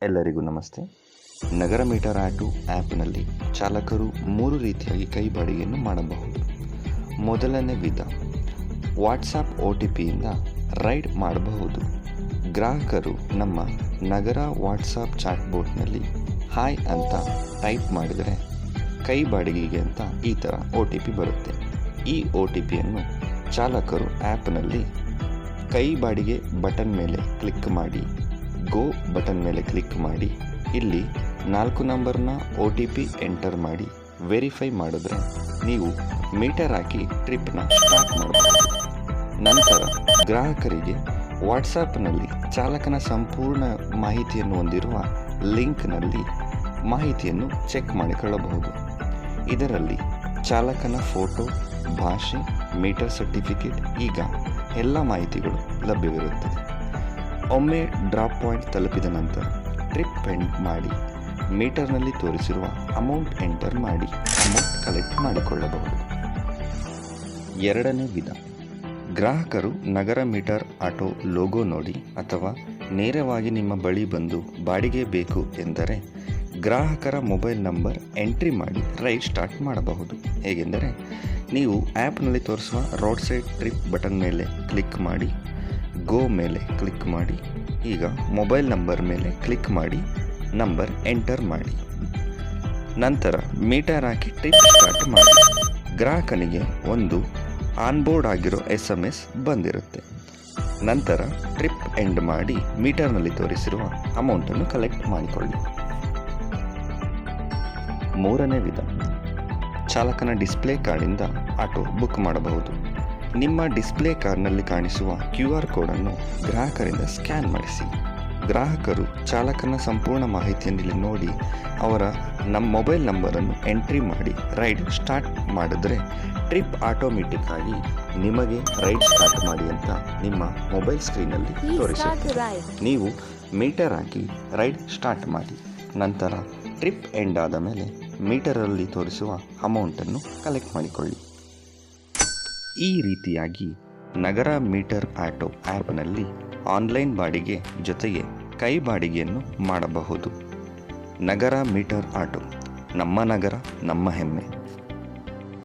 ಎಲ್ಲರಿಗೂ ನಮಸ್ತೆ. ನಗರ metre auto ಆ್ಯಪ್ನಲ್ಲಿ ಚಾಲಕರು 3 ರೀತಿಯಾಗಿ ಕೈ ಬಾಡಿಗೆಯನ್ನು ಮಾಡಬಹುದು. ಮೊದಲನೇ ವಿಧ, ವಾಟ್ಸಾಪ್ OTPಯಿಂದ ರೈಡ್ ಮಾಡಬಹುದು. ಗ್ರಾಹಕರು ನಮ್ಮ ನಗರ ವಾಟ್ಸಾಪ್ ಚಾಟ್ ಬೋಟ್ನಲ್ಲಿ ಹಾಯ್ ಅಂತ ಟೈಪ್ ಮಾಡಿದರೆ ಕೈ ಬಾಡಿಗೆಗೆ ಅಂತ ಈ ಥರ OTP ಬರುತ್ತೆ. ಈ OTPಯನ್ನು ಚಾಲಕರು ಆ್ಯಪ್ನಲ್ಲಿ ಕೈ ಬಾಡಿಗೆ ಬಟನ್ ಮೇಲೆ ಕ್ಲಿಕ್ ಮಾಡಿ, ಗೋ ಬಟನ್ ಮೇಲೆ ಕ್ಲಿಕ್ ಮಾಡಿ, ಇಲ್ಲಿ 4 ನಂಬರ್ನ OTP ಎಂಟರ್ ಮಾಡಿ ವೆರಿಫೈ ಮಾಡಿದ್ರೆ ನೀವು ಮೀಟರ್ ಹಾಕಿ ಟ್ರಿಪ್ನ ಸ್ಟಾರ್ಟ್ ಮಾಡಬಹುದು. ನಂತರ ಗ್ರಾಹಕರಿಗೆ ವಾಟ್ಸಾಪ್ನಲ್ಲಿ ಚಾಲಕನ ಸಂಪೂರ್ಣ ಮಾಹಿತಿಯನ್ನು ಹೊಂದಿರುವ ಲಿಂಕ್ನಲ್ಲಿ ಮಾಹಿತಿಯನ್ನು ಚೆಕ್ ಮಾಡಿಕೊಳ್ಳಬಹುದು. ಇದರಲ್ಲಿ ಚಾಲಕನ ಫೋಟೋ, ಭಾಷೆ, ಮೀಟರ್ ಸರ್ಟಿಫಿಕೇಟ್, ಈಗ ಎಲ್ಲ ಮಾಹಿತಿಗಳು ಲಭ್ಯವಿರುತ್ತದೆ. ಒಮ್ಮೆ ಡ್ರಾಪ್ ಪಾಯಿಂಟ್ ತಲುಪಿದ ನಂತರ ಟ್ರಿಪ್ ಎಂಡ್ ಮಾಡಿ ಮೀಟರ್ನಲ್ಲಿ ತೋರಿಸಿರುವ ಅಮೌಂಟ್ ಎಂಟರ್ ಮಾಡಿ ಅಮೌಂಟ್ ಕಲೆಕ್ಟ್ ಮಾಡಿಕೊಳ್ಳಬಹುದು. ಎರಡನೇ ವಿಧ, ಗ್ರಾಹಕರು ನಗರ ಮೀಟರ್ ಆಟೋ ಲೋಗೋ ನೋಡಿ ಅಥವಾ ನೇರವಾಗಿ ನಿಮ್ಮ ಬಳಿ ಬಂದು ಬಾಡಿಗೆ ಬೇಕು ಎಂದರೆ ಗ್ರಾಹಕರ ಮೊಬೈಲ್ ನಂಬರ್ ಎಂಟ್ರಿ ಮಾಡಿ ರೈಡ್ ಸ್ಟಾರ್ಟ್ ಮಾಡಬಹುದು. ಹೇಗೆಂದರೆ ನೀವು ಆ್ಯಪ್ನಲ್ಲಿ ತೋರಿಸುವ ರೋಡ್ ಸೈಡ್ ಟ್ರಿಪ್ ಬಟನ್ ಮೇಲೆ ಕ್ಲಿಕ್ ಮಾಡಿ, ಗೋ ಮೇಲೆ ಕ್ಲಿಕ್ ಮಾಡಿ, ಈಗ ಮೊಬೈಲ್ ನಂಬರ್ ಮೇಲೆ ಕ್ಲಿಕ್ ಮಾಡಿ ನಂಬರ್ ಎಂಟರ್ ಮಾಡಿ, ನಂತರ ಮೀಟರ್ ಹಾಕಿ ಟ್ರಿಪ್ ಸ್ಟಾರ್ಟ್ ಮಾಡಿ. ಗ್ರಾಹಕನಿಗೆ ಒಂದು ಆನ್ಬೋರ್ಡ್ ಆಗಿರೋ SMS ಬಂದಿರುತ್ತೆ. ನಂತರ ಟ್ರಿಪ್ ಎಂಡ್ ಮಾಡಿ ಮೀಟರ್ನಲ್ಲಿ ತೋರಿಸಿರುವ ಅಮೌಂಟನ್ನು ಕಲೆಕ್ಟ್ ಮಾಡಿಕೊಳ್ಳಿ. ಮೂರನೇ ವಿಧ, ಚಾಲಕನ ಡಿಸ್ಪ್ಲೇ ಕಾರ್ಡಿಂದ ಆಟೋ ಬುಕ್ ಮಾಡಬಹುದು. ನಿಮ್ಮ ಡಿಸ್ಪ್ಲೇ ಕಾರ್ಡ್ನಲ್ಲಿ ಕಾಣಿಸುವ QR ಕೋಡನ್ನು ಗ್ರಾಹಕರಿಂದ ಸ್ಕ್ಯಾನ್ ಮಾಡಿಸಿ. ಗ್ರಾಹಕರು ಚಾಲಕನ ಸಂಪೂರ್ಣ ಮಾಹಿತಿಯನ್ನು ಇಲ್ಲಿ ನೋಡಿ ಅವರ ಮೊಬೈಲ್ ನಂಬರನ್ನು ಎಂಟ್ರಿ ಮಾಡಿ ರೈಡ್ ಸ್ಟಾರ್ಟ್ ಮಾಡಿದ್ರೆ ಟ್ರಿಪ್ ಆಟೋಮೆಟಿಕ್ ಆಗಿ ನಿಮಗೆ ರೈಡ್ ಸ್ಟಾರ್ಟ್ ಮಾಡಿ ಅಂತ ನಿಮ್ಮ ಮೊಬೈಲ್ ಸ್ಕ್ರೀನಲ್ಲಿ ತೋರಿಸುತ್ತೆ. ನೀವು ಮೀಟರ್ ಹಾಕಿ ರೈಡ್ ಸ್ಟಾರ್ಟ್ ಮಾಡಿ, ನಂತರ ಟ್ರಿಪ್ ಎಂಡ್ ಆದ ಮೇಲೆ ಮೀಟರಲ್ಲಿ ತೋರಿಸುವ ಅಮೌಂಟನ್ನು ಕಲೆಕ್ಟ್ ಮಾಡಿಕೊಳ್ಳಿ. ಈ ರೀತಿಯಾಗಿ ನಗರ ಮೀಟರ್ ಆಟೋ ಆ್ಯಪ್ನಲ್ಲಿ ಆನ್ಲೈನ್ ಬಾಡಿಗೆ ಜೊತೆಗೆ ಕೈ ಬಾಡಿಗೆಯನ್ನು ಮಾಡಬಹುದು. ನಗರ ಮೀಟರ್ ಆಟೋ, ನಮ್ಮ ನಗರ ನಮ್ಮ ಹೆಮ್ಮೆ.